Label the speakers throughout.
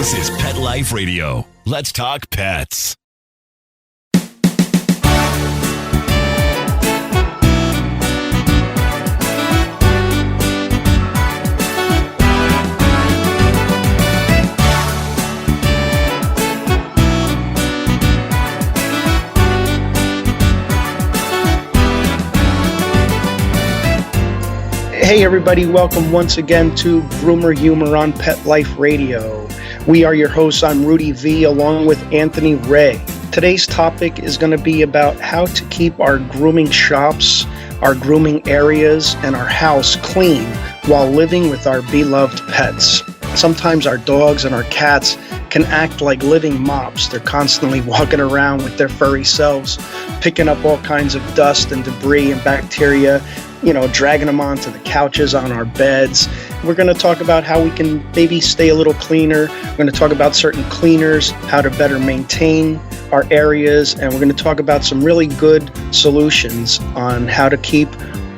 Speaker 1: This is Pet Life Radio. Let's talk pets.
Speaker 2: Hey everybody, welcome once again to Groomer Humor on Pet Life Radio. We are your hosts. I'm Rudy V along with Anthony Ray. Today's topic is going to be about how to keep our grooming shops, our grooming areas, and our house clean while living with our beloved pets. Sometimes our dogs and our cats can act like living mops. They're constantly walking around with their furry selves, picking up all kinds of dust and debris and bacteria, dragging them onto the couches on our beds. We're going to talk about how we can maybe stay a little cleaner. We're going to talk about certain cleaners, how to better maintain our areas, and we're going to talk about some really good solutions on how to keep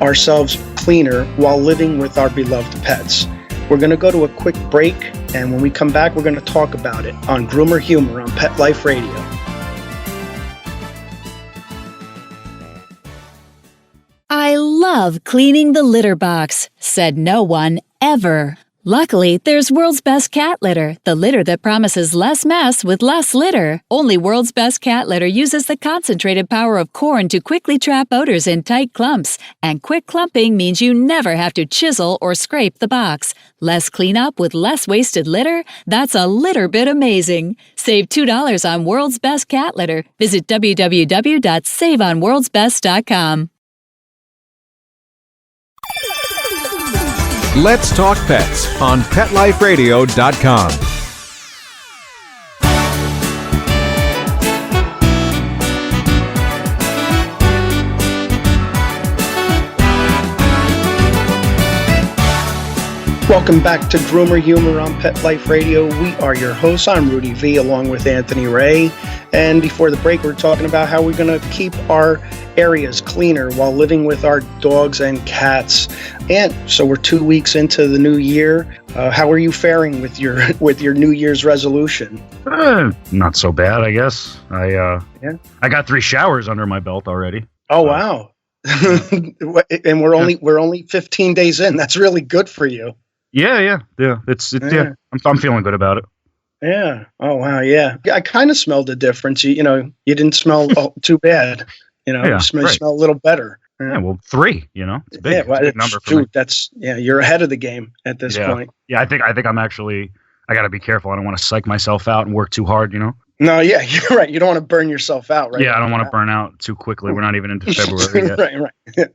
Speaker 2: ourselves cleaner while living with our beloved pets. We're going to go to a quick break, and when we come back, we're going to talk about it on Groomer Humor on Pet Life Radio.
Speaker 3: I love cleaning the litter box, said no one ever. Luckily, there's World's Best Cat Litter, the litter that promises less mess with less litter. Only World's Best Cat Litter uses the concentrated power of corn to quickly trap odors in tight clumps. And quick clumping means you never have to chisel or scrape the box. Less cleanup with less wasted litter? That's a litter bit amazing. Save $2 on World's Best Cat Litter. Visit www.saveonworldsbest.com.
Speaker 4: Let's Talk Pets on PetLifeRadio.com.
Speaker 2: Welcome back to Groomer Humor on Pet Life Radio. We are your hosts. I'm Rudy V along with Anthony Ray. And before the break, we're talking about how we're going to keep our areas cleaner while living with our dogs and cats. And so we're 2 weeks into the new year. How are you faring with your New Year's resolution?
Speaker 5: Not so bad, I guess. I got 3 showers under my belt already.
Speaker 2: Oh, wow. And we're only 15 days in. That's really good for you.
Speaker 5: Yeah. I'm feeling good about it.
Speaker 2: Yeah. Oh, wow. Yeah. I kind of smelled a difference. You didn't smell too bad. You smell a little better.
Speaker 5: Yeah. Well, 3. It's big.
Speaker 2: Yeah, well,
Speaker 5: it's a big number for me.
Speaker 2: You're ahead of the game at this point.
Speaker 5: Yeah. I think I'm actually. I got to be careful. I don't want to psych myself out and work too hard.
Speaker 2: No. Yeah. You're right. You don't want to burn yourself out, right?
Speaker 5: Yeah. I don't want to burn out too quickly. We're not even into February yet.
Speaker 2: Right. Yeah.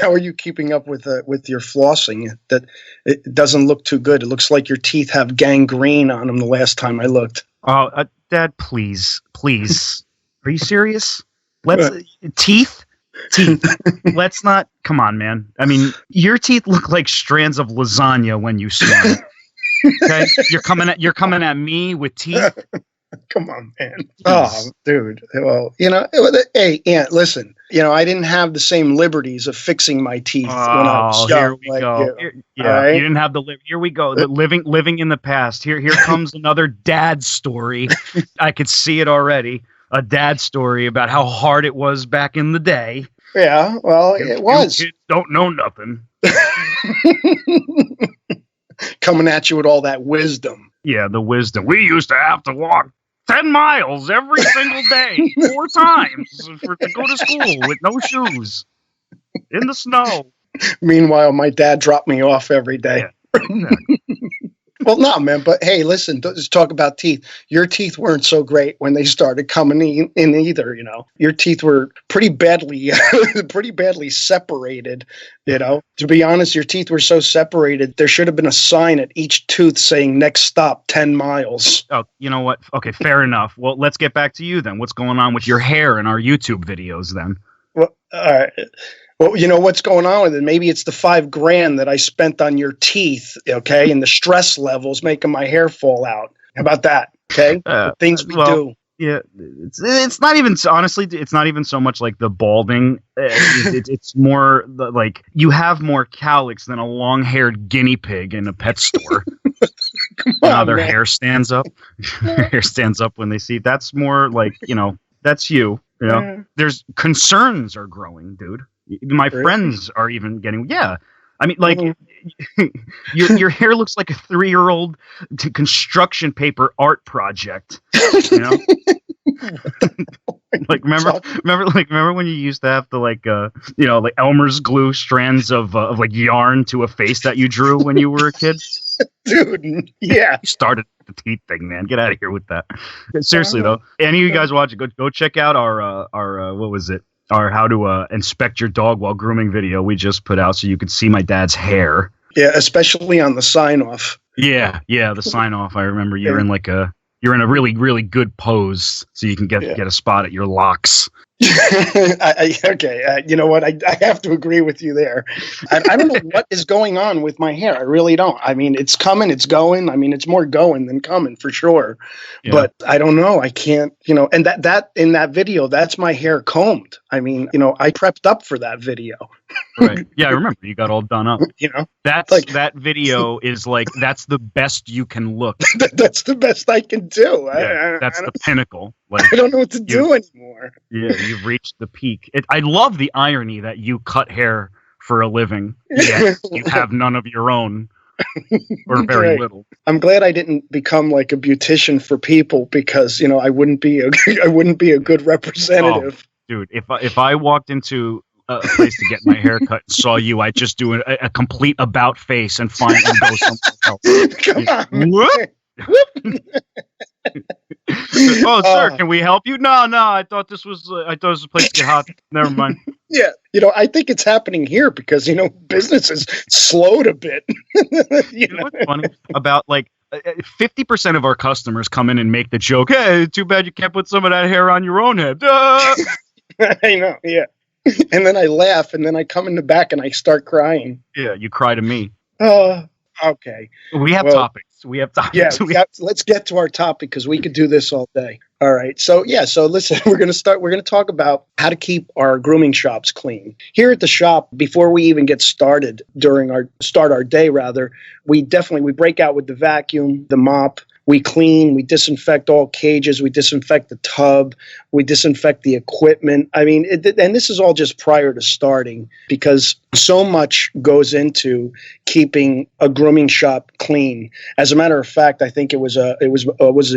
Speaker 2: How are you keeping up with your flossing? That it doesn't look too good. It looks like your teeth have gangrene on them the last time I looked.
Speaker 5: Oh, Dad, please. Are you serious? Teeth. Let's not. Come on, man. I mean, your teeth look like strands of lasagna when you swallow. Okay, you're coming at me with teeth.
Speaker 2: Come on, man. Oh, dude. Well, hey, Aunt, listen. I didn't have the same liberties of fixing my teeth when I was young.
Speaker 5: Here we go. Right? You didn't have the here we go. The living in the past. Here comes another dad story. I could see it already. A dad story about how hard it was back in the day.
Speaker 2: Yeah, well, it was.
Speaker 5: Kids don't know nothing.
Speaker 2: Coming at you with all that wisdom.
Speaker 5: Yeah, the wisdom. We used to have to walk 10 miles every single day, 4 times to go to school with no shoes in the snow.
Speaker 2: Meanwhile, my dad dropped me off every day.
Speaker 5: Yeah, exactly.
Speaker 2: Well, no, man. But hey, listen, let's talk about teeth. Your teeth weren't so great when they started coming in either. Your teeth were pretty badly separated. To be honest, your teeth were so separated. There should have been a sign at each tooth saying "Next stop, 10 miles."
Speaker 5: Oh, you know what? Okay, fair enough. Well, let's get back to you then. What's going on with your hair in our YouTube videos then?
Speaker 2: Well, all right. Well, you know what's going on with it? Maybe it's the $5,000 that I spent on your teeth, okay, and the stress levels making my hair fall out. How about that? Okay, the things we do.
Speaker 5: Yeah, it's not even, honestly, it's not even so much like the balding. It's more like you have more cowlicks than a long-haired guinea pig in a pet store.
Speaker 2: Come on,
Speaker 5: now their
Speaker 2: man.
Speaker 5: hair stands up. Their hair stands up when they see. That's more like, that's you. There's concerns are growing, dude. My
Speaker 2: Really?
Speaker 5: friends are even getting. Yeah, I mean, like your hair looks like a 3-year-old construction paper art project. Like remember when you used to have to like Elmer's glue strands of like yarn to a face that you drew when you were a kid?
Speaker 2: Dude, yeah.
Speaker 5: You started the teeth thing, man. Get out of here with that. Seriously though, any of you guys watching, go check out our what was it? Our how to inspect your dog while grooming video we just put out, so you could see my dad's hair.
Speaker 2: Yeah, especially on the sign off.
Speaker 5: Yeah, the sign off. I remember you're in a really, really good pose, so you can get a spot at your locks.
Speaker 2: Okay, you know what? I have to agree with you there. I don't know what is going on with my hair. I really don't. I mean, it's coming, it's going. I mean, it's more going than coming for sure. Yeah. But I don't know. I can't, and that in that video, that's my hair combed. I mean, I prepped up for that video.
Speaker 5: Right. Yeah, I remember you got all done up. That's
Speaker 2: like,
Speaker 5: that video is like, that's the best you can look.
Speaker 2: That's the best I can do.
Speaker 5: Yeah, that's the pinnacle. Like,
Speaker 2: I don't know what to do anymore.
Speaker 5: Yeah, you've reached the peak. I love the irony that you cut hair for a living, yet you have none of your own, or very little.
Speaker 2: I'm glad I didn't become like a beautician for people, because I wouldn't be a good representative.
Speaker 5: Oh, dude, if I walked into a place to get my hair cut and saw you, I'd just do a complete about face and find and go somewhere else.
Speaker 2: Come on.
Speaker 5: Whoop. Oh, sir, can we help you? No, I thought this was a place to get hot. Never mind.
Speaker 2: Yeah, I think it's happening here because business is slowed a bit.
Speaker 5: What's funny about 50% of our customers come in and make the joke, "Hey, too bad you can't put some of that hair on your own head."
Speaker 2: I know, yeah. And then I laugh, and then I come in the back and I start crying.
Speaker 5: Yeah, you cry to me.
Speaker 2: Okay.
Speaker 5: We have topics.
Speaker 2: Yeah, let's get to our topic, because we could do this all day. All right. So listen, we're going to talk about how to keep our grooming shops clean. Here at the shop, before we even get started, start our day rather, we break out with the vacuum, the mop. We clean, we disinfect all cages, we disinfect the tub, we disinfect the equipment. I mean, and this is all just prior to starting, because so much goes into keeping a grooming shop clean. As a matter of fact, I think it was a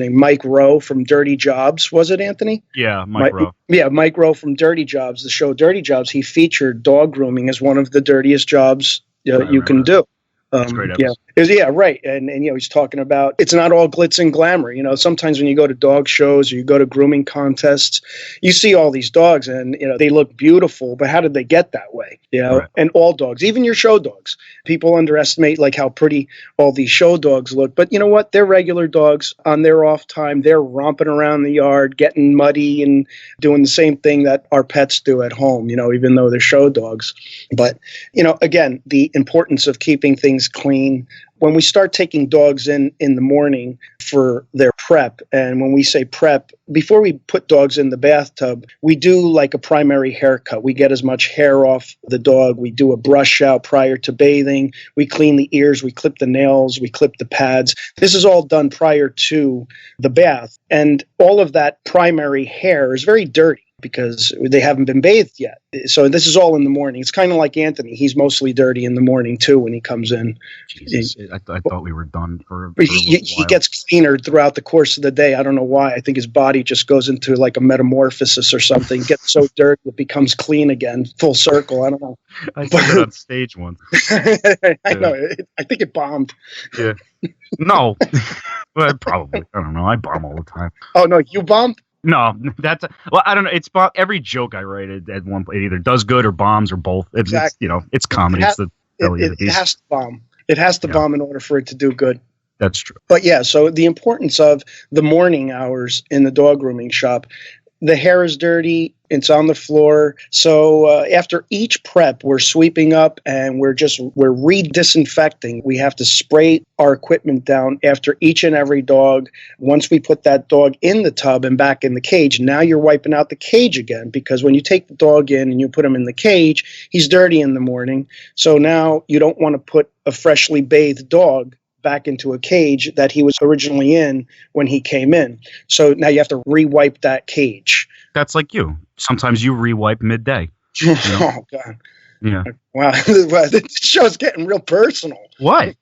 Speaker 2: Mike Rowe from Dirty Jobs, was it, Anthony?
Speaker 5: Yeah, Mike Rowe.
Speaker 2: Yeah, Mike Rowe from Dirty Jobs, the show Dirty Jobs. He featured dog grooming as one of the dirtiest jobs you can do.
Speaker 5: That's a great episode.
Speaker 2: Yeah, right. And he's talking about it's not all glitz and glamour. Sometimes when you go to dog shows or you go to grooming contests, you see all these dogs and they look beautiful, but how did they get that way? Right. And all dogs, even your show dogs, people underestimate how pretty all these show dogs look. But you know what? They're regular dogs. On their off time, they're romping around the yard, getting muddy and doing the same thing that our pets do at home, even though they're show dogs. But, again, the importance of keeping things clean. When we start taking dogs in the morning for their prep, and when we say prep, before we put dogs in the bathtub, we do like a primary haircut. We get as much hair off the dog. We do a brush out prior to bathing. We clean the ears. We clip the nails. We clip the pads. This is all done prior to the bath. And all of that primary hair is very dirty, because they haven't been bathed yet. So this is all in the morning. It's kind of like Anthony. He's mostly dirty in the morning, too, when he comes in.
Speaker 5: Jesus, I thought we were done for
Speaker 2: he gets cleaner throughout the course of the day. I don't know why. I think his body just goes into like a metamorphosis or something. Gets so dirty, it becomes clean again. Full circle. I don't know.
Speaker 5: I saw that on stage once.
Speaker 2: I know. I think it bombed.
Speaker 5: Yeah. No. Well, probably. I don't know. I bomb all the time.
Speaker 2: Oh, no. You bombed?
Speaker 5: No, I don't know. It's every joke I write at one point, it either does good or bombs or both.
Speaker 2: Exactly.
Speaker 5: It's comedy.
Speaker 2: It has to bomb. It has to bomb in order for it to do good.
Speaker 5: That's true.
Speaker 2: But yeah, so the importance of the morning hours in the dog grooming shop. The hair is dirty. It's on the floor. So after each prep, we're sweeping up and we're re-disinfecting. We have to spray our equipment down after each and every dog. Once we put that dog in the tub and back in the cage, now you're wiping out the cage again, because when you take the dog in and you put him in the cage, he's dirty in the morning. So now you don't want to put a freshly bathed dog back into a cage that he was originally in when he came in. So now you have to re-wipe that cage.
Speaker 5: That's like you. Sometimes you re-wipe midday. You know?
Speaker 2: Oh, God.
Speaker 5: Yeah.
Speaker 2: Wow. This show's getting real personal.
Speaker 5: What?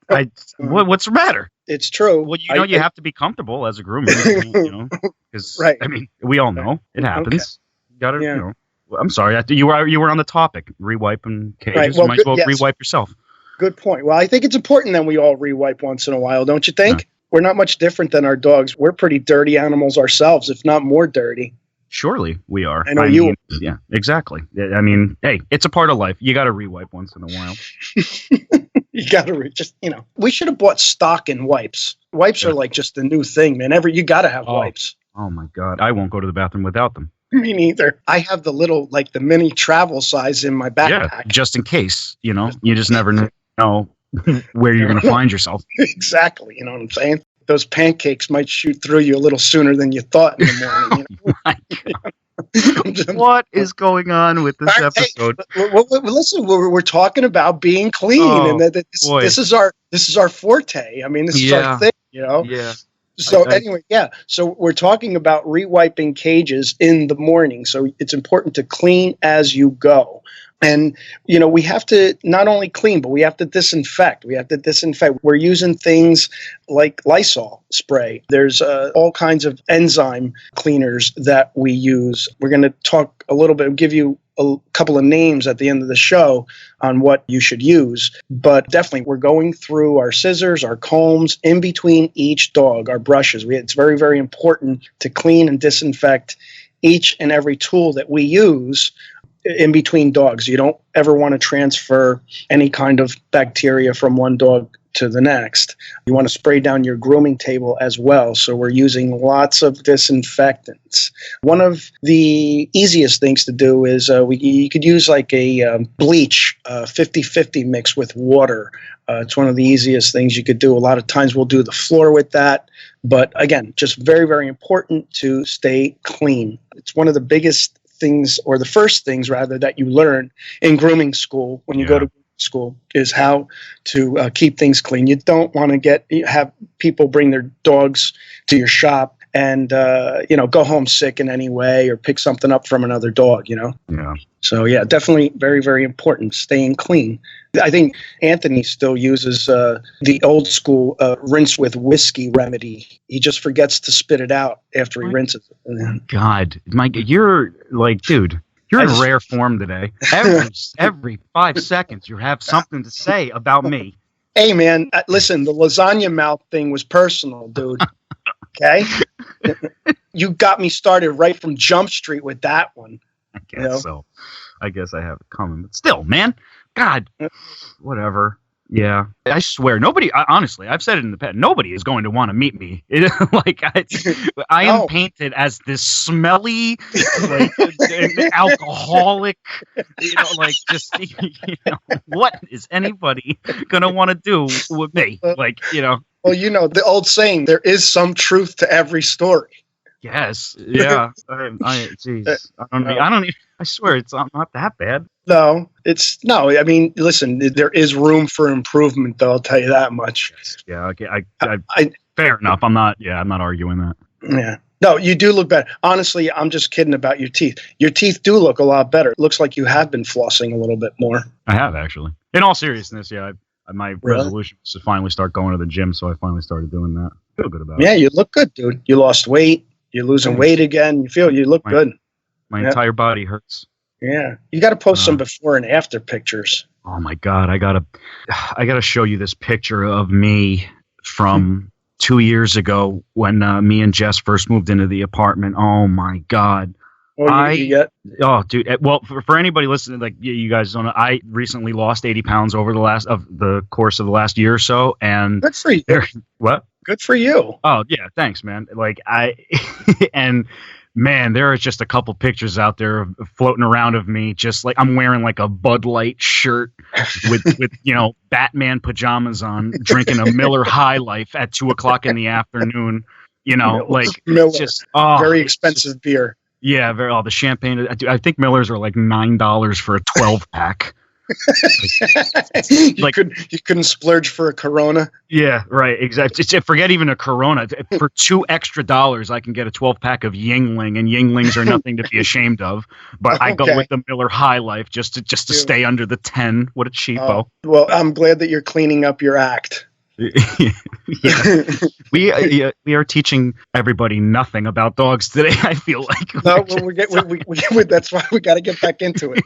Speaker 5: What's the matter?
Speaker 2: It's true.
Speaker 5: Well, you have to be comfortable as a groomer, because
Speaker 2: Right.
Speaker 5: I mean, we all know it happens.
Speaker 2: Okay.
Speaker 5: You gotta,
Speaker 2: Yeah.
Speaker 5: I'm sorry. You were on the topic. Re-wiping cages.
Speaker 2: Right. Well,
Speaker 5: you might as well
Speaker 2: yes.
Speaker 5: re-wipe yourself.
Speaker 2: Good point. Well, I think it's important that we all re-wipe once in a while, don't you think?
Speaker 5: Yeah.
Speaker 2: We're not much different than our dogs. We're pretty dirty animals ourselves, if not more dirty.
Speaker 5: Surely we are.
Speaker 2: I know you
Speaker 5: mean, yeah, exactly. I mean, hey, it's a part of life. You got to re-wipe once in a while.
Speaker 2: You got to we should have bought stock in wipes. Wipes are like just the new thing, man. You got to have wipes.
Speaker 5: Oh my God. I won't go to the bathroom without them.
Speaker 2: Me neither. I have the little, like the mini travel size in my backpack.
Speaker 5: Yeah, just in case, you just never know where you're going to find yourself.
Speaker 2: Exactly. You know what I'm saying? Those pancakes might shoot through you a little sooner than you thought in the morning.
Speaker 5: My God. What is going on with this episode?
Speaker 2: Listen, we're talking about being clean, and this is our forte. I mean, this is our thing,
Speaker 5: Yeah.
Speaker 2: So anyway, so we're talking about re-wiping cages in the morning. So it's important to clean as you go. And, we have to not only clean, but we have to disinfect. We're using things like Lysol spray. There's all kinds of enzyme cleaners that we use. We're going to talk a little bit, give you a couple of names at the end of the show on what you should use. But definitely, we're going through our scissors, our combs, in between each dog, our brushes. It's very, very important to clean and disinfect each and every tool that we use in between dogs. You don't ever want to transfer any kind of bacteria from one dog to the next. You want to spray down your grooming table as well. So we're using lots of disinfectants. One of the easiest things to do is you could use like a bleach 50-50 mix with water. It's one of the easiest things you could do. A lot of times we'll do the floor with that. But again, just very, very important to stay clean. It's one of the biggest things, or the first things rather, that you learn in grooming school when you go to school, is how to keep things clean. You don't want to have people bring their dogs to your shop and go home sick in any way, or pick something up from another dog. Yeah. So definitely very, very important, staying clean. I think Anthony still uses the old school rinse with whiskey remedy. He just forgets to spit it out after he rinses it.
Speaker 5: God, Mike, you're like, dude, you're in rare form today. Every 5 seconds, you have something to say about me.
Speaker 2: Hey, man, listen, the lasagna mouth thing was personal, dude. Okay? You got me started right from Jump Street with that one.
Speaker 5: I guess so. I guess I have it coming. But still, man, God, whatever. Yeah. I swear, nobody, honestly, I've said it in the past, nobody is going to want to meet me. I am painted as this smelly, alcoholic, what is anybody going to want to do with me?
Speaker 2: Well, the old saying, there is some truth to every story.
Speaker 5: Yes. Yeah. Jeez. I swear it's not that bad.
Speaker 2: No. I mean, listen, there is room for improvement, though. I'll tell you that much.
Speaker 5: Yeah. Okay. Fair enough. I'm not arguing that.
Speaker 2: Yeah. No, you do look better. Honestly, I'm just kidding about your teeth. Your teeth do look a lot better. It looks like you have been flossing a little bit more.
Speaker 5: I have, actually. In all seriousness, yeah. My resolution was to finally start going to the gym, so I finally started doing that. I feel good about it.
Speaker 2: Yeah, you look good, dude. You lost weight. You're losing weight again. You look good.
Speaker 5: My entire body hurts.
Speaker 2: Yeah. You got to post some before and after pictures.
Speaker 5: Oh my God. I gotta show you this picture of me from 2 years ago when me and Jess first moved into the apartment. Oh my God. Oh, dude. Well, for anybody listening, like you guys don't know, I recently lost 80 pounds over the course of the last year or so. And
Speaker 2: good for you.
Speaker 5: What?
Speaker 2: Good for you.
Speaker 5: Oh yeah. Thanks, man. And man, there are just a couple pictures out there floating around of me, just like I'm wearing like a Bud Light shirt with Batman pajamas on, drinking a Miller High Life at 2:00 in the afternoon.
Speaker 2: Miller, just very expensive beer.
Speaker 5: Yeah, the champagne. I think Millers are like $9 for a 12-pack. Like-
Speaker 2: you couldn't splurge for a Corona.
Speaker 5: Yeah, right. Exactly. Forget even a Corona. For $2 extra, I can get a 12-pack of Yingling, and Yinglings are nothing to be ashamed of. But I go
Speaker 2: Okay.
Speaker 5: with the Miller High Life just to stay under the 10. What a cheapo.
Speaker 2: Well, I'm glad that you're cleaning up your act.
Speaker 5: Yeah. We are teaching everybody nothing about dogs today. I feel like
Speaker 2: No, that's why we got to get back into it.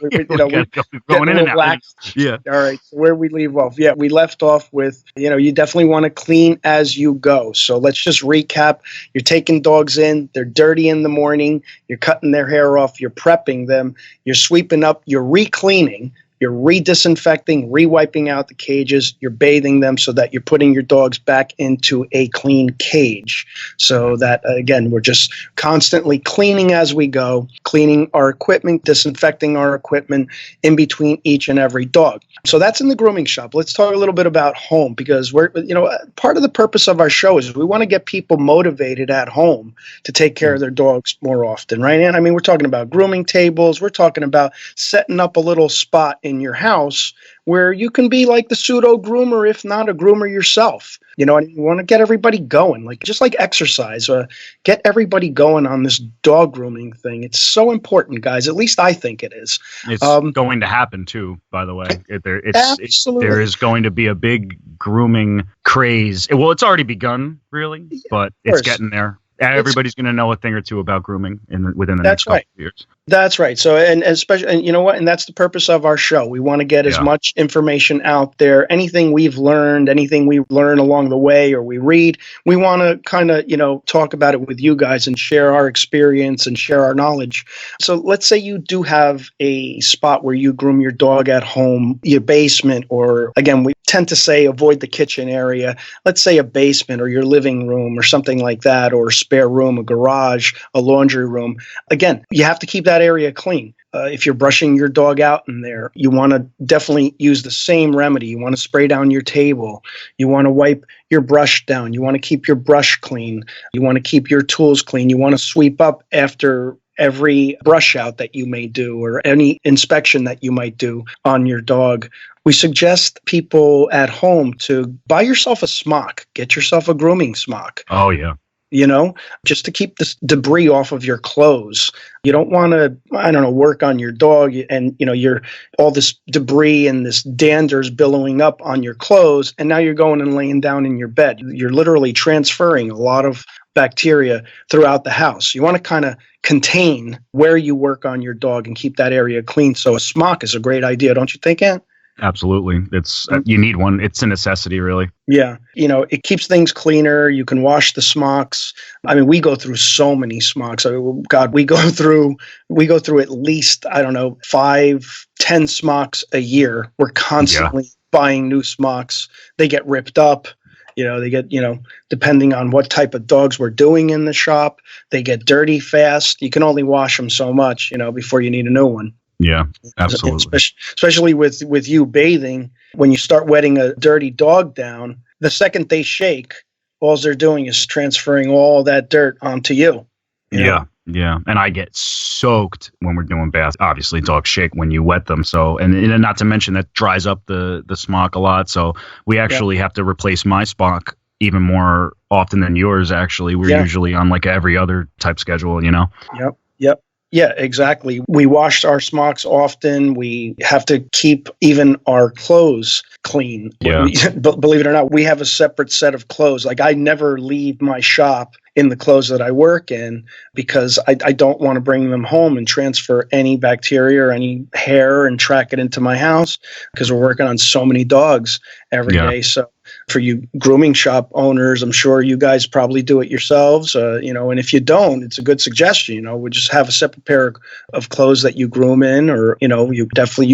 Speaker 5: Going in and out.
Speaker 2: Relaxed.
Speaker 5: Yeah.
Speaker 2: All right. So where we leave off? Yeah, we left off with, you definitely want to clean as you go. So let's just recap. You're taking dogs in. They're dirty in the morning. You're cutting their hair off. You're prepping them. You're sweeping up. You're re-cleaning. You're re-disinfecting, re-wiping out the cages. You're bathing them so that you're putting your dogs back into a clean cage. So that, again, we're just constantly cleaning as we go, cleaning our equipment, disinfecting our equipment in between each and every dog. So that's in the grooming shop. Let's talk a little bit about home, because part of the purpose of our show is we want to get people motivated at home to take care of their dogs more often, right? And I mean, we're talking about grooming tables. We're talking about setting up a little spot in your house where you can be like the pseudo groomer, if not a groomer yourself. And you want to get everybody going, just like exercise, get everybody going on this dog grooming thing. It's so important, guys. At least I think it is.
Speaker 5: It's going to happen too, by the way.
Speaker 2: Absolutely.
Speaker 5: There is going to be a big grooming craze. Well, it's already begun, really, but it's getting there. Everybody's going to know a thing or two about grooming within the next couple of years.
Speaker 2: That's right. So, and especially, and you know what? And that's the purpose of our show. We want to get as much information out there. Anything we've learned, anything we learn along the way, or we read, we want to kind of, talk about it with you guys and share our experience and share our knowledge. So let's say you do have a spot where you groom your dog at home, your basement, or again, we tend to say avoid the kitchen area. Let's say a basement or your living room or something like that, or a spare room, a garage, a laundry room. Again, you have to keep that area clean. If you're brushing your dog out in there, you want to definitely use the same remedy. You want to spray down your table. You want to wipe your brush down. You want to keep your brush clean. You want to keep your tools clean. You want to sweep up after every brush out that you may do or any inspection that you might do on your dog. We suggest people at home to buy yourself a smock. Get yourself a grooming smock.
Speaker 5: Oh, yeah.
Speaker 2: Just to keep this debris off of your clothes. You don't want to, work on your dog and, you're all this debris and this dander's billowing up on your clothes. And now you're going and laying down in your bed. You're literally transferring a lot of bacteria throughout the house. You want to kind of contain where you work on your dog and keep that area clean. So a smock is a great idea, don't you think, Ant?
Speaker 5: Absolutely. It's you need one. It's a necessity, really.
Speaker 2: Yeah. It keeps things cleaner. You can wash the smocks. I mean, we go through so many smocks. God, we go through at least, 5-10 smocks a year. We're constantly buying new smocks. They get ripped up. They get, depending on what type of dogs we're doing in the shop, they get dirty fast. You can only wash them so much, before you need a new one.
Speaker 5: Yeah, absolutely.
Speaker 2: Especially with you bathing, when you start wetting a dirty dog down, the second they shake, all they're doing is transferring all that dirt onto you.
Speaker 5: Yeah. And I get soaked when we're doing baths. Obviously, dogs shake when you wet them. So, and not to mention that dries up the smock a lot. So we actually have to replace my smock even more often than yours. Actually, we're usually on like every other type schedule,
Speaker 2: Yep. Yeah, exactly. We wash our smocks often. We have to keep even our clothes clean.
Speaker 5: Yeah.
Speaker 2: Believe it or not, we have a separate set of clothes. Like I never leave my shop in the clothes that I work in because I don't want to bring them home and transfer any bacteria or any hair and track it into my house because we're working on so many dogs every day. So for you grooming shop owners, I'm sure you guys probably do it yourselves, and if you don't, it's a good suggestion. We just have a separate pair of clothes that you groom in, or, you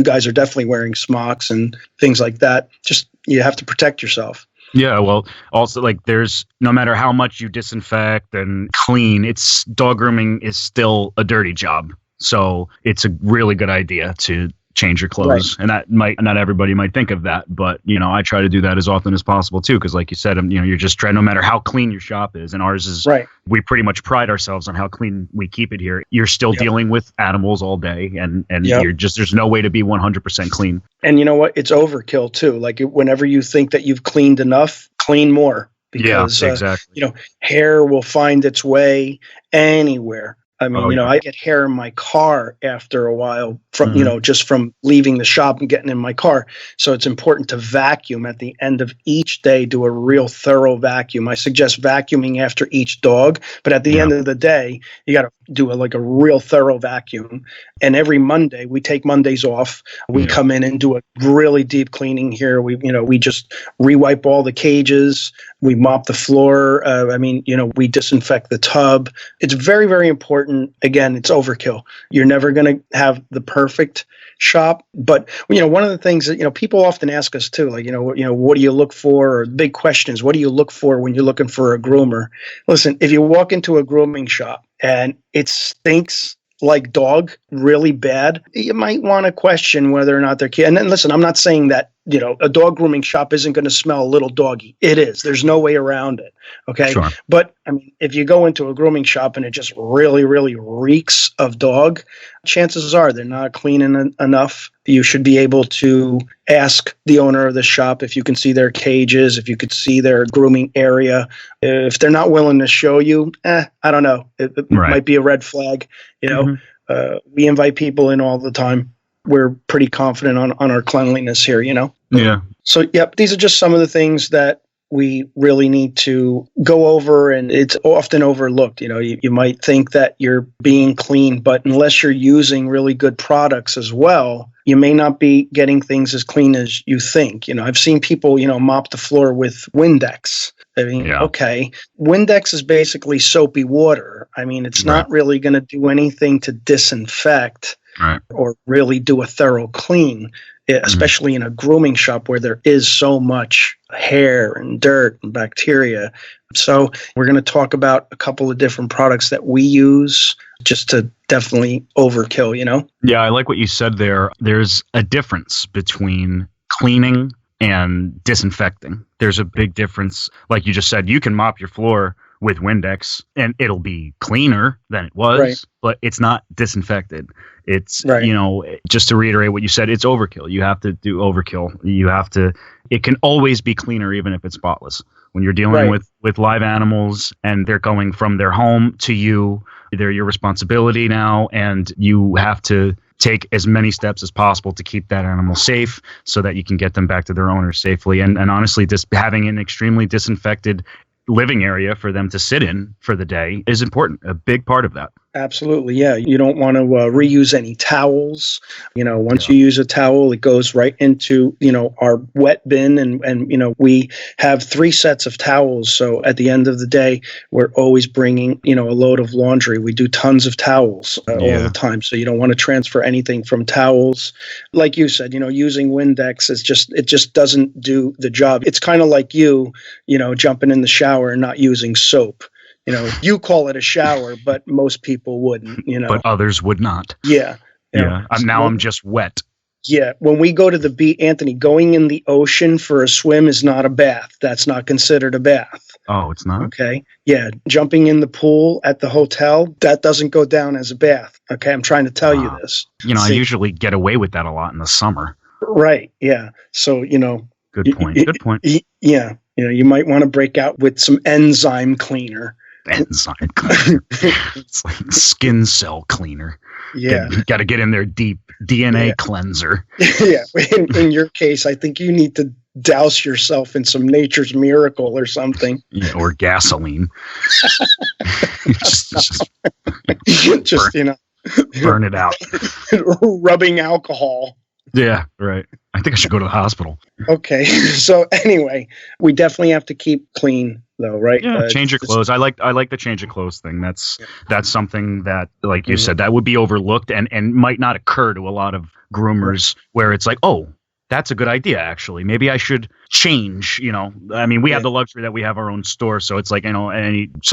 Speaker 2: guys are definitely wearing smocks and things like that. Just, you have to protect yourself.
Speaker 5: Yeah, well, also, there's no matter how much you disinfect and clean, dog grooming is still a dirty job. So it's a really good idea to change your clothes. And that might, not everybody might think of that, but I try to do that as often as possible too. Cause like you said, you're just trying, no matter how clean your shop is, and ours is, we pretty much pride ourselves on how clean we keep it here. You're still dealing with animals all day, and you're just, there's no way to be 100% clean.
Speaker 2: And you know what? It's overkill too. Like whenever you think that you've cleaned enough, clean more. Because,
Speaker 5: exactly.
Speaker 2: Hair will find its way anywhere. I mean, I get hair in my car after a while from, just from leaving the shop and getting in my car. So it's important to vacuum at the end of each day, do a real thorough vacuum. I suggest vacuuming after each dog, but at the end of the day, you got to do a real thorough vacuum. And every Monday, we take Mondays off. We come in and do a really deep cleaning here. We just rewipe all the cages. We mop the floor. We disinfect the tub. It's very, very important. Again, it's overkill. You're never going to have the perfect shop, but one of the things that people often ask us too, like what do you look for, or the big question is, what do you look for when you're looking for a groomer? Listen, if you walk into a grooming shop and it stinks like dog really bad, you might want to question whether or not they're cute. And then listen, I'm not saying that a dog grooming shop isn't going to smell a little doggy. It is. There's no way around it. Okay.
Speaker 5: Sure.
Speaker 2: But I mean, if you go into a grooming shop and it just really, really reeks of dog, chances are they're not clean enough. You should be able to ask the owner of the shop if you can see their cages, if you could see their grooming area. If they're not willing to show you, I don't know. It might be a red flag. We invite people in all the time. We're pretty confident on our cleanliness here,
Speaker 5: Yeah.
Speaker 2: So, these are just some of the things that we really need to go over, and it's often overlooked. You might think that you're being clean, but unless you're using really good products as well, you may not be getting things as clean as you think. I've seen people, mop the floor with Windex. I mean, okay, Windex is basically soapy water. I mean, it's not really going to do anything to disinfect or really do a thorough clean, especially in a grooming shop where there is so much hair and dirt and bacteria. So we're going to talk about a couple of different products that we use just to definitely overkill,
Speaker 5: Yeah, I like what you said there. There's a difference between cleaning and disinfecting. There's a big difference. Like you just said, you can mop your floor with Windex and it'll be cleaner than it was, but it's not disinfected. It's, just to reiterate what you said, it's overkill. You have to do overkill. It can always be cleaner even if it's spotless. When you're dealing with live animals and they're going from their home to you, they're your responsibility now, and you have to take as many steps as possible to keep that animal safe so that you can get them back to their owners safely. And honestly, just having an extremely disinfected living area for them to sit in for the day is important, a big part of that.
Speaker 2: Absolutely. Yeah. You don't want to reuse any towels. Once you use a towel, it goes right into, our wet bin. And we have 3 sets of towels. So at the end of the day, we're always bringing, a load of laundry. We do tons of towels all the time. So you don't want to transfer anything from towels. Like you said, using Windex it just doesn't do the job. It's kind of like jumping in the shower and not using soap. You call it a shower, but most people wouldn't,
Speaker 5: But others would not.
Speaker 2: Yeah.
Speaker 5: I'm just wet.
Speaker 2: Yeah. When we go to the beach, Anthony, going in the ocean for a swim is not a bath. That's not considered a bath.
Speaker 5: Oh, it's not?
Speaker 2: Okay. Yeah. Jumping in the pool at the hotel, that doesn't go down as a bath. Okay. I'm trying to tell you this.
Speaker 5: I usually get away with that a lot in the summer.
Speaker 2: Right. Yeah. So,
Speaker 5: Good point.
Speaker 2: Yeah. You might want to break out with some enzyme cleaner.
Speaker 5: Enzyme cleaner. It's like skin cell cleaner.
Speaker 2: Yeah.
Speaker 5: You got to get in there deep. DNA cleanser.
Speaker 2: Yeah. In your case, I think you need to douse yourself in some Nature's Miracle or something.
Speaker 5: Yeah, or gasoline. just burn it out.
Speaker 2: Rubbing alcohol.
Speaker 5: Yeah, right. I think I should go to the hospital.
Speaker 2: Okay. So anyway, we definitely have to keep clean though, right?
Speaker 5: Yeah, change your clothes. I like the change of clothes thing. That's something that, like you said, that would be overlooked and might not occur to a lot of groomers where it's like, oh, That's a good idea, actually. Maybe I should change, I mean, we have the luxury that we have our own store. So it's like, some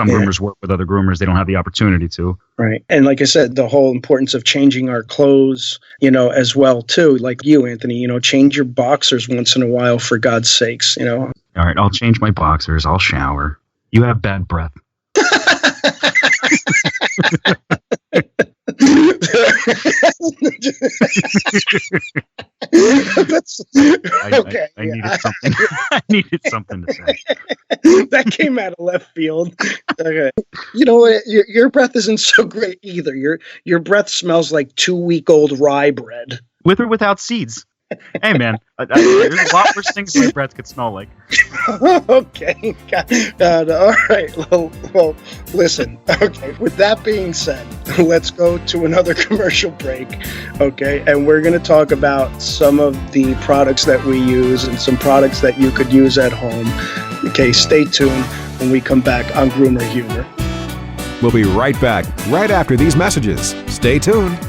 Speaker 5: groomers work with other groomers. They don't have the opportunity to.
Speaker 2: Right. And like I said, the whole importance of changing our clothes, as well, too. Like you, Anthony, change your boxers once in a while, for God's sakes,
Speaker 5: All right, I'll change my boxers. I'll shower. You have bad breath.
Speaker 2: Okay.
Speaker 5: I needed something. I needed something to say.
Speaker 2: That came out of left field. Okay. You know what? Your breath isn't so great either. Your breath smells like 2-week-old rye bread.
Speaker 5: With or without seeds. Hey, man, there's a lot worse things my breath could smell like.
Speaker 2: Okay. All right. Well, listen. Okay. With that being said, let's go to another commercial break. Okay. And we're going to talk about some of the products that we use and some products that you could use at home. Okay. Stay tuned when we come back on Groomer Humor.
Speaker 4: We'll be right back right after these messages. Stay tuned.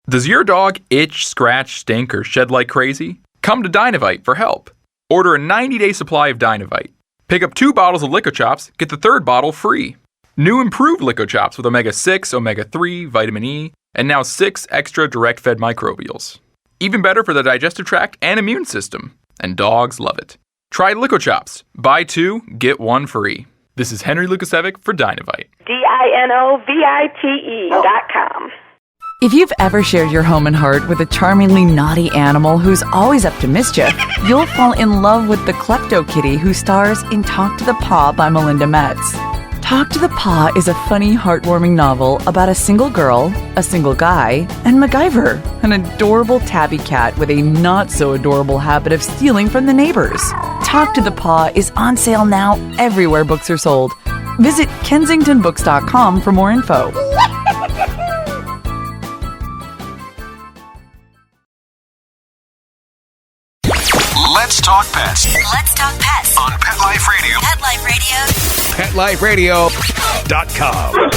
Speaker 6: Does your dog itch, scratch, stink, or shed like crazy? Come to Dynavite for help. Order a 90-day supply of Dynavite. Pick up 2 bottles of Lico Chops, get the 3rd bottle free. New improved Lico Chops with omega-6, omega-3, vitamin E, and now 6 extra direct-fed microbials. Even better for the digestive tract and immune system. And dogs love it. Try Lico Chops. Buy 2, get 1 free. This is Henry Lukasevic for Dynavite.
Speaker 7: DINOVITE.com.
Speaker 8: If you've ever shared your home and heart with a charmingly naughty animal who's always up to mischief, you'll fall in love with the Klepto Kitty who stars in Talk to the Paw by Melinda Metz. Talk to the Paw is a funny, heartwarming novel about a single girl, a single guy, and MacGyver, an adorable tabby cat with a not-so-adorable habit of stealing from the neighbors. Talk to the Paw is on sale now everywhere books are sold. Visit kensingtonbooks.com for more info.
Speaker 1: Let's talk pets
Speaker 9: Let's talk pets
Speaker 1: on Pet Life Radio.
Speaker 9: Pet Life Radio.
Speaker 1: PetLifeRadio.com.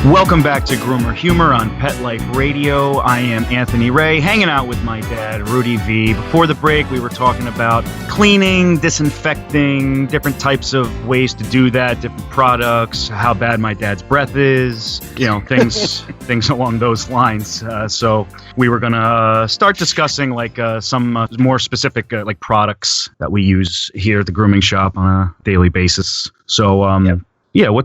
Speaker 5: Welcome back to Groomer Humor on Pet Life Radio. I am Anthony Ray, hanging out with my dad, Rudy V. Before the break, we were talking about cleaning, disinfecting, different types of ways to do that, different products, how bad my dad's breath is, things along those lines. So we were going to start discussing some more specific products that we use here at the grooming shop on a daily basis. So, yep. Yeah, do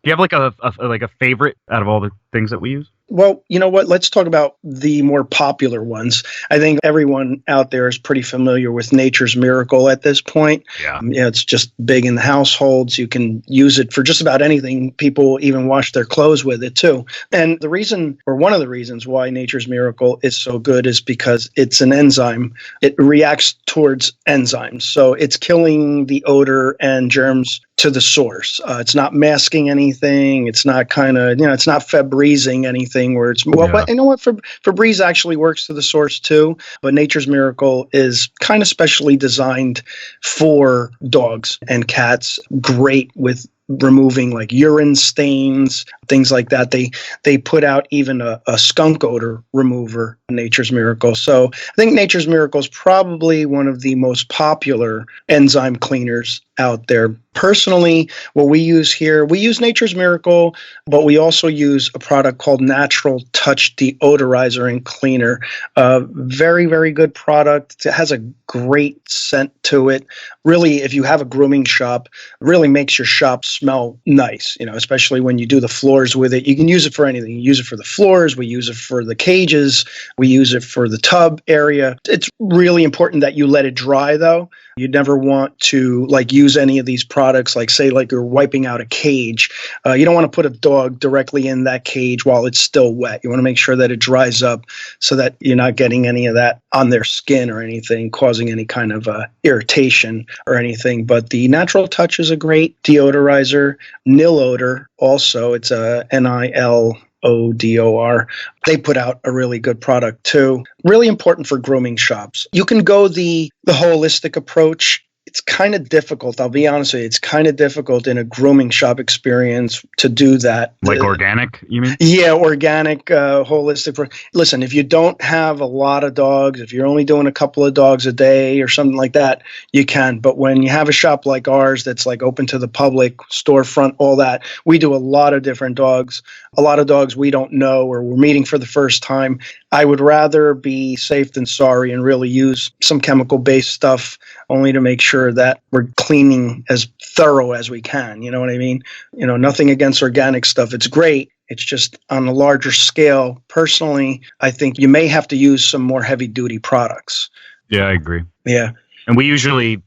Speaker 5: you have a favorite out of all the things that we use?
Speaker 2: Well, you know what? Let's talk about the more popular ones. I think everyone out there is pretty familiar with Nature's Miracle at this point.
Speaker 5: Yeah.
Speaker 2: It's just big in the households. You can use it for just about anything. People even wash their clothes with it too. And the reason, or one of the reasons why Nature's Miracle is so good is because it's an enzyme. It reacts towards enzymes. So it's killing the odor and germs to the source. It's not masking anything. It's not it's not Febrezing anything where it's, but you know what? Febreze actually works to the source too, but Nature's Miracle is kind of specially designed for dogs and cats. Great with removing urine stains, things like that. They put out even a skunk odor remover, Nature's Miracle. So I think Nature's Miracle is probably one of the most popular enzyme cleaners out there. Personally, what we use here, we use Nature's Miracle, but we also use a product called Natural Touch Deodorizer and Cleaner. Very, very good product. It has a great scent to it. Really, if you have a grooming shop, really makes your shop smell nice, especially when you do the floors with it. You can use it for anything. You use it for the floors. We use it for the cages. We use it for the tub area. It's really important that you let it dry, though. You never want to use any of these products, say you're wiping out a cage. You don't want to put a dog directly in that cage while it's still wet. You want to make sure that it dries up so that you're not getting any of that on their skin or anything, causing any kind of irritation or anything. But the Natural Touch is a great deodorizer. Nil odor also. It's a NIL Odor. They put out a really good product too. Really important for grooming shops. You can go the holistic approach. It's kind of difficult. I'll be honest with you. It's kind of difficult in a grooming shop experience to do that.
Speaker 5: Like organic, you mean?
Speaker 2: Yeah, organic, holistic. Listen, if you don't have a lot of dogs, if you're only doing a couple of dogs a day or something like that, you can. But when you have a shop like ours that's like open to the public, storefront, all that, we do a lot of different dogs. A lot of dogs we don't know or we're meeting for the first time. I would rather be safe than sorry and really use some chemical-based stuff only to make sure that we're cleaning as thorough as we can. You know what I mean? Nothing against organic stuff. It's great. It's just on a larger scale. Personally, I think you may have to use some more heavy-duty products.
Speaker 5: Yeah, I agree.
Speaker 2: Yeah.
Speaker 5: And we usually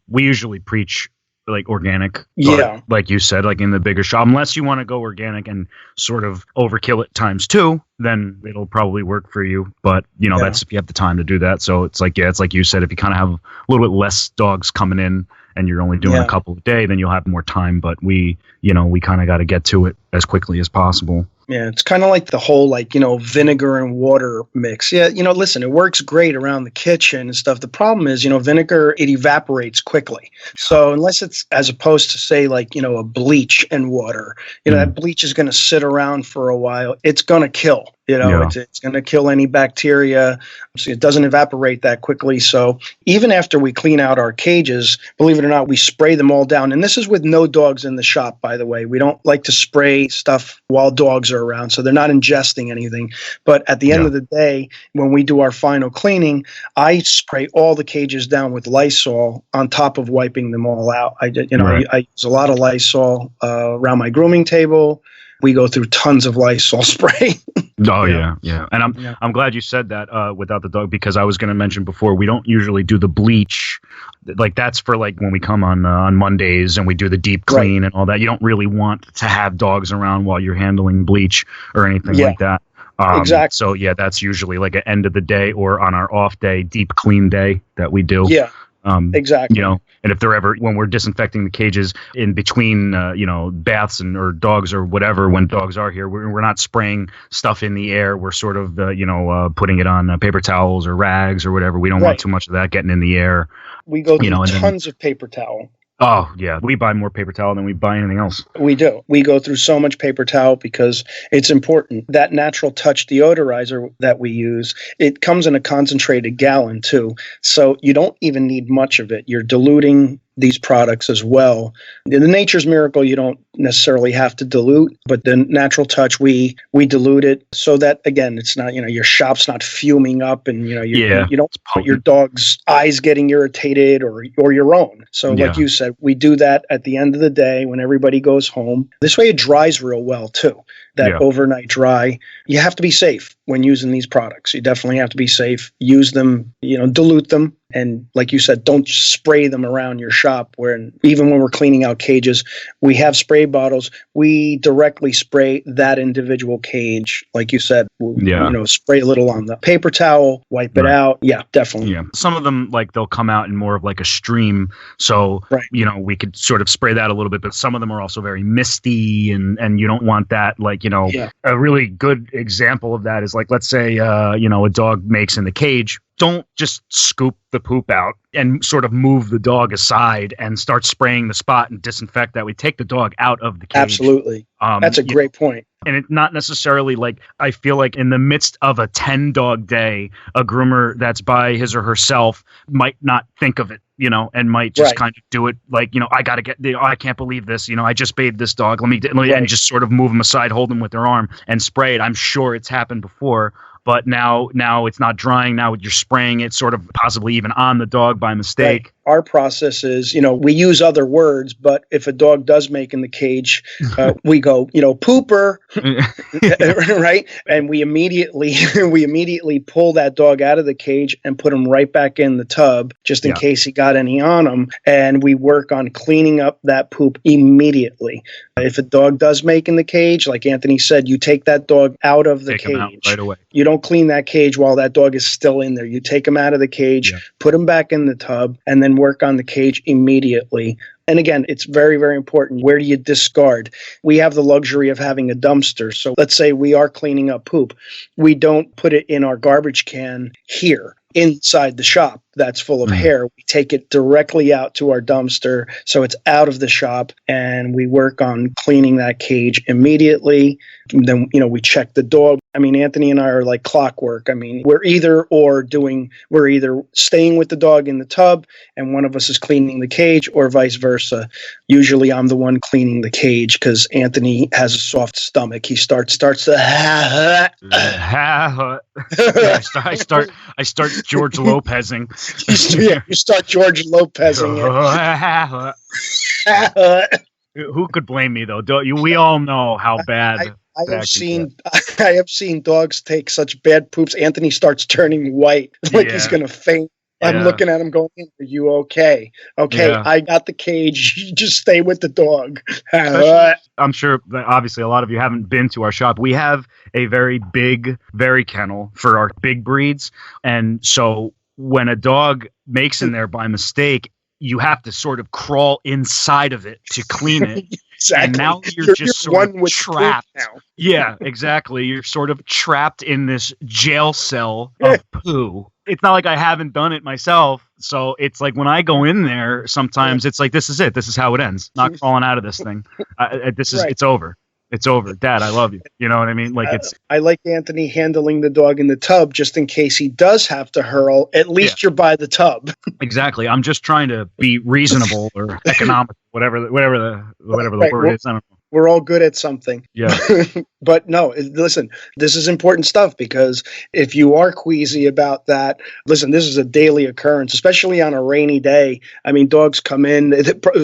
Speaker 5: preach like organic,
Speaker 2: yeah,
Speaker 5: like you said, like in the bigger shop, unless you want to go organic and sort of overkill it times 2, then it'll probably work for you. But that's if you have the time to do that. So it's like you said, if you kind of have a little bit less dogs coming in and you're only doing a couple a day, then you'll have more time. But we kind of got to get to it as quickly as possible.
Speaker 2: Yeah, it's kind of like the whole vinegar and water mix. Yeah, listen, it works great around the kitchen and stuff. The problem is, vinegar, it evaporates quickly. So unless it's as opposed to say a bleach and water, that bleach is going to sit around for a while. It's going to kill. It's going to kill any bacteria. So it doesn't evaporate that quickly. So even after we clean out our cages, believe it or not, we spray them all down. And this is with no dogs in the shop, by the way. We don't like to spray stuff while dogs are around. So they're not ingesting anything. But at the end of the day, when we do our final cleaning, I spray all the cages down with Lysol on top of wiping them all out. I use a lot of Lysol around my grooming table. We go through tons of Lysol spray.
Speaker 5: Oh yeah. And I'm glad you said that without the dog, because I was going to mention before, we don't usually do the bleach. Like that's for when we come on Mondays and we do the deep clean and all that. You don't really want to have dogs around while you're handling bleach or anything like that.
Speaker 2: Exactly.
Speaker 5: So that's usually like an end of the day or on our off day, deep clean day that we do.
Speaker 2: Yeah. Exactly.
Speaker 5: And if they're ever, when we're disinfecting the cages in between, baths or dogs or whatever, when dogs are here, we're not spraying stuff in the air. We're sort of, putting it on paper towels or rags or whatever. We don't want too much of that getting in the air.
Speaker 2: We go through tons of paper towel.
Speaker 5: Oh, yeah. We buy more paper towel than we buy anything else.
Speaker 2: We do. We go through so much paper towel because it's important. That natural touch deodorizer that we use, it comes in a concentrated gallon too. So you don't even need much of it. You're diluting these products as well. The Nature's Miracle, you don't necessarily have to dilute, but the natural touch, we dilute it so that, again, it's not, your shop's not fuming up and, you don't want your dog's eyes getting irritated or your own. So like you said, we do that at the end of the day when everybody goes home. This way it dries real well too. That overnight dry. You have to be safe when using these products. You definitely have to be safe. Use them, dilute them. And like you said, don't spray them around your shop even when we're cleaning out cages, we have spray bottles. We directly spray that individual cage. Like you said, spray a little on the paper towel, wipe it out. Yeah, definitely.
Speaker 5: Yeah. Some of them, they'll come out in more of a stream. So, we could sort of spray that a little bit, but some of them are also very misty and you don't want that. A really good example of that is let's say, a dog makes in the cage. Don't just scoop the poop out and sort of move the dog aside and start spraying the spot and disinfect that. We take the dog out of the cage.
Speaker 2: Absolutely. That's a great point.
Speaker 5: And it's not necessarily I feel like in the midst of a 10-dog day, a groomer that's by his or herself might not think of it, and might just kind of do it I got to get I can't believe this. I just bathed this dog. Let me and just sort of move him aside, hold him with their arm and spray it. I'm sure it's happened before. But now it's not drying. Now you're spraying it sort of possibly even on the dog by mistake.
Speaker 2: Right. Our process is, we use other words, but if a dog does make in the cage, we go, pooper, right? And we immediately pull that dog out of the cage and put him right back in the tub, just in case he got any on him. And we work on cleaning up that poop immediately. If a dog does make in the cage, like Anthony said, you take that dog out of the cage. Him out
Speaker 5: right away.
Speaker 2: You don't clean that cage while that dog is still in there. You take him out of the cage, put him back in the tub, and then then work on the cage immediately. And again, it's very, very important. Where do you discard? We have the luxury of having a dumpster. So let's say we are cleaning up poop. We don't put it in our garbage can here inside the shop that's full of hair. We take it directly out to our dumpster, so it's out of the shop, and we work on cleaning that cage immediately. And then, we check the dog. I mean, Anthony and I are like clockwork. I mean, we're either staying with the dog in the tub and one of us is cleaning the cage, or vice versa. Usually I'm the one cleaning the cage because Anthony has a soft stomach. He starts to
Speaker 5: I start George Lopezing.
Speaker 2: You start George Lopezing it.
Speaker 5: Who could blame me though? We all know how bad.
Speaker 2: I have seen dogs take such bad poops. Anthony starts turning white, like he's gonna faint. I'm looking at him going, "Are you okay? Okay, I got the cage. You just stay with the dog."
Speaker 5: I'm sure that obviously a lot of you haven't been to our shop. We have a very big kennel for our big breeds, and so when a dog makes in there by mistake, you have to sort of crawl inside of it to clean it.
Speaker 2: Exactly.
Speaker 5: And now you're just sort of trapped. Yeah, exactly. You're sort of trapped in this jail cell of poo. It's not like I haven't done it myself. So it's like when I go in there, sometimes it's like, this is it. This is how it ends. Not crawling out of this thing. It's over. It's over. Dad, I love you. You know what I mean? Like
Speaker 2: I like Anthony handling the dog in the tub just in case he does have to hurl. At least you're by the tub.
Speaker 5: Exactly. I'm just trying to be reasonable or economic, whatever the word is. I don't know.
Speaker 2: We're all good at something.
Speaker 5: Yeah.
Speaker 2: But no, listen, this is important stuff, because if you are queasy about that, listen, this is a daily occurrence, especially on a rainy day. I mean, dogs come in.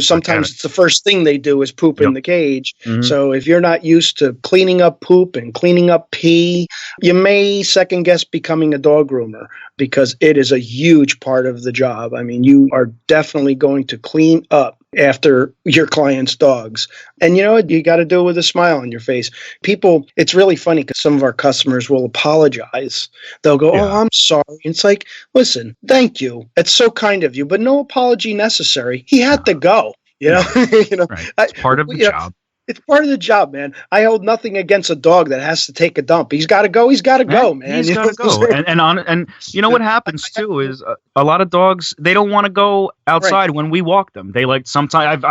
Speaker 2: Sometimes it's the first thing they do is poop in the cage. Mm-hmm. So if you're not used to cleaning up poop and cleaning up pee, you may second guess becoming a dog groomer, because it is a huge part of the job. I mean, you are definitely going to clean up after your client's dogs. And you know what? You got to do it with a smile on your face. People, it's really funny because some of our customers will apologize. They'll go, "Oh, I'm sorry." It's like, listen, thank you. It's so kind of you, but no apology necessary. He had to go.
Speaker 5: Right. It's part of the job.
Speaker 2: It's part of the job, man. I hold nothing against a dog that has to take a dump. He's got to go. He's got to go, man.
Speaker 5: He's got to go. And you know what happens too is a lot of dogs, they don't want to go outside when we walk them. They like sometimes.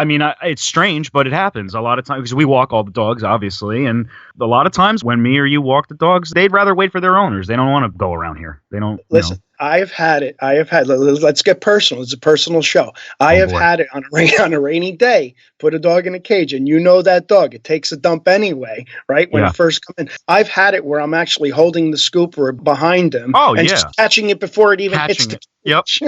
Speaker 5: It's strange, but it happens a lot of times because we walk all the dogs, obviously, and a lot of times when me or you walk the dogs, they'd rather wait for their owners. They don't want to go around here. They don't
Speaker 2: listen. I've had it. Let's get personal. It's a personal show. I have had it on a rainy day. Put a dog in a cage, and you know that dog. It takes a dump anyway, right? When it first comes in. I've had it where I'm actually holding the scooper behind him and just catching it before it even hits the cage.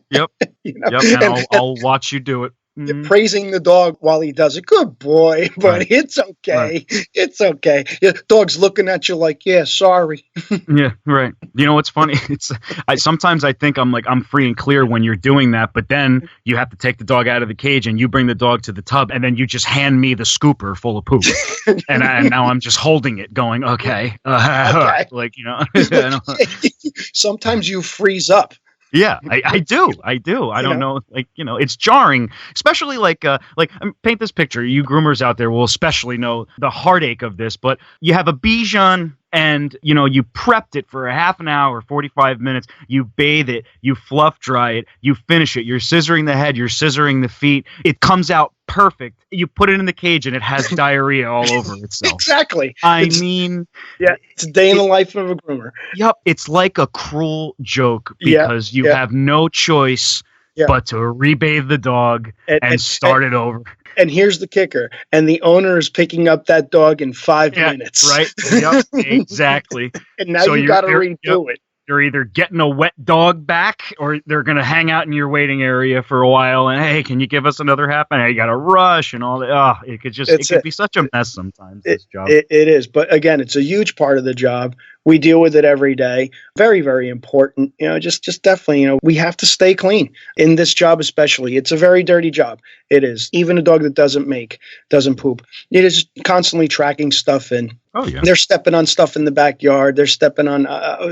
Speaker 5: Yep. And I'll watch you do it.
Speaker 2: You're praising the dog while he does it. Good boy, but it's okay. Right. It's okay. Your dog's looking at you like, yeah, sorry.
Speaker 5: Yeah, right. You know what's funny? Sometimes I think I'm free and clear when you're doing that, but then you have to take the dog out of the cage and you bring the dog to the tub, and then you just hand me the scooper full of poop, and now I'm just holding it, going, okay.
Speaker 2: Sometimes you freeze up.
Speaker 5: Yeah, I do. I don't know. It's jarring, especially paint this picture. You groomers out there will especially know the heartache of this, but you have a Bichon and, you prepped it for a half an hour, 45 minutes. You bathe it, you fluff dry it, you finish it. You're scissoring the head, you're scissoring the feet. It comes out perfect. You put it in the cage and it has diarrhea all over itself.
Speaker 2: Exactly.
Speaker 5: It's
Speaker 2: a day in the life of a groomer.
Speaker 5: Yep. It's like a cruel joke because you have no choice but to rebathe the dog and start it over.
Speaker 2: And here's the kicker. And the owner is picking up that dog in 5 minutes.
Speaker 5: Right. Yep. Exactly.
Speaker 2: And now you got to redo it.
Speaker 5: You're either getting a wet dog back or they're going to hang out in your waiting area for a while. And, hey, can you give us another half an hour? You got to rush and all that. Oh, it could be such a mess sometimes, this job.
Speaker 2: It is. But again, it's a huge part of the job. We deal with it every day. Very, very important. Just definitely, we have to stay clean in this job, especially. It's a very dirty job. It is. Even a dog that doesn't poop. It is constantly tracking stuff in.
Speaker 5: Oh, yeah.
Speaker 2: They're stepping on stuff in the backyard. They're stepping on,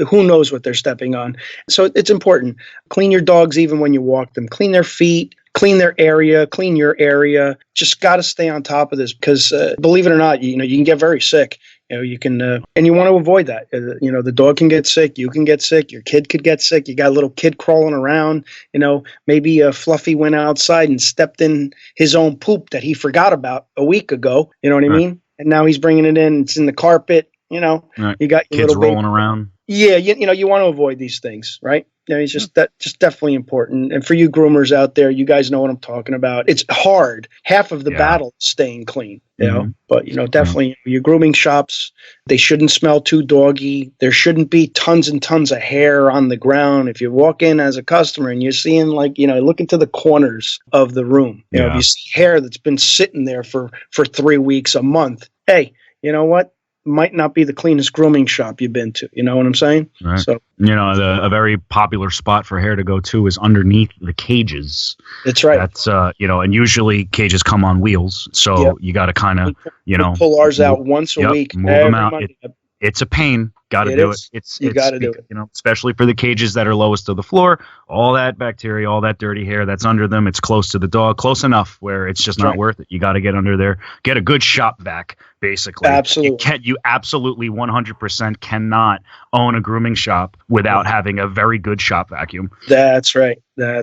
Speaker 2: who knows what they're stepping on. So it's important. Clean your dogs even when you walk them. Clean their feet. Clean their area, clean your area. Just got to stay on top of this because, believe it or not, you can get very sick. You can, and you want to avoid that. The dog can get sick, you can get sick, your kid could get sick. You got a little kid crawling around. Maybe Fluffy went outside and stepped in his own poop that he forgot about a week ago. You know what I mean? And now he's bringing it in. It's in the carpet. You got your
Speaker 5: kids
Speaker 2: little
Speaker 5: rolling around.
Speaker 2: Yeah, you want to avoid these things, right? It's just definitely important. And for you groomers out there, you guys know what I'm talking about. It's hard. Half of the battle is staying clean, But definitely your grooming shops, they shouldn't smell too doggy. There shouldn't be tons and tons of hair on the ground. If you walk in as a customer and you're seeing look into the corners of the room. If you see hair that's been sitting there for 3 weeks, a month, hey, you know what? Might not be the cleanest grooming shop you've been to. You know what I'm saying?
Speaker 5: Right.
Speaker 2: So,
Speaker 5: a very popular spot for hair to go to is underneath the cages.
Speaker 2: That's right.
Speaker 5: That's, and usually cages come on wheels. So you got to kind of,
Speaker 2: pull ours out once a week.
Speaker 5: Move them out. It's a pain. Got to do it.
Speaker 2: You got to do it.
Speaker 5: Especially for the cages that are lowest to the floor, all that bacteria, all that dirty hair that's under them, it's close to the dog, close enough where it's just not worth it. You got to get under there, get a good shop vac, basically.
Speaker 2: Absolutely.
Speaker 5: You absolutely 100% cannot own a grooming shop without having a very good shop vacuum.
Speaker 2: That's right. Yeah,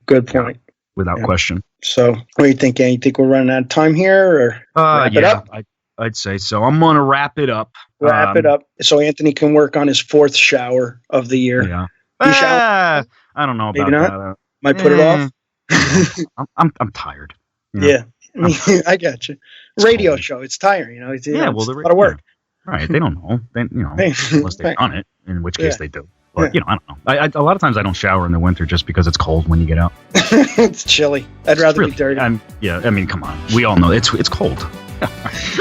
Speaker 2: good point.
Speaker 5: Without question.
Speaker 2: So, what do you think? You think we're running out of time here, or wrap it up?
Speaker 5: I'd say so. I'm gonna wrap it up.
Speaker 2: Wrap it up so Anthony can work on his 4th shower of the year.
Speaker 5: Yeah.
Speaker 2: You shower?
Speaker 5: I don't know about
Speaker 2: Maybe not.
Speaker 5: that.
Speaker 2: Might put it off.
Speaker 5: I'm tired.
Speaker 2: Yeah. I got you. Radio show. It's tiring. It's a lot of work.
Speaker 5: Right. They don't know. Unless they've done it, in which case they do. But, I don't know. A lot of times I don't shower in the winter just because it's cold when you get out.
Speaker 2: It's chilly. I'd rather be dirty.
Speaker 5: Come on. We all know it's cold.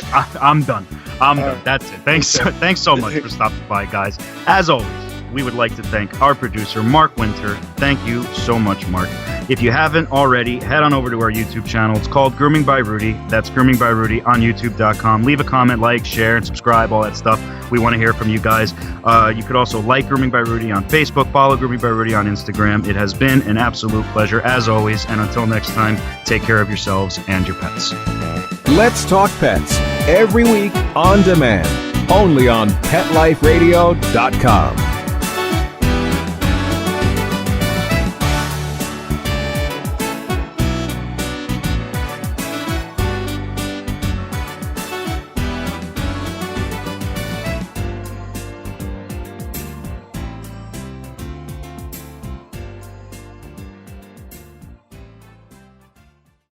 Speaker 5: I'm done. Done. That's it. Thanks so much for stopping by, guys. As always, we would like to thank our producer, Mark Winter. Thank you so much, Mark. If you haven't already, head on over to our YouTube channel. It's called Grooming by Rudy. That's Grooming by Rudy on YouTube.com. Leave a comment, like, share, and subscribe, all that stuff. We want to hear from you guys. You could also like Grooming by Rudy on Facebook, follow Grooming by Rudy on Instagram. It has been an absolute pleasure, as always. And until next time, take care of yourselves and your pets.
Speaker 4: Let's Talk Pets, every week on demand, only on PetLifeRadio.com.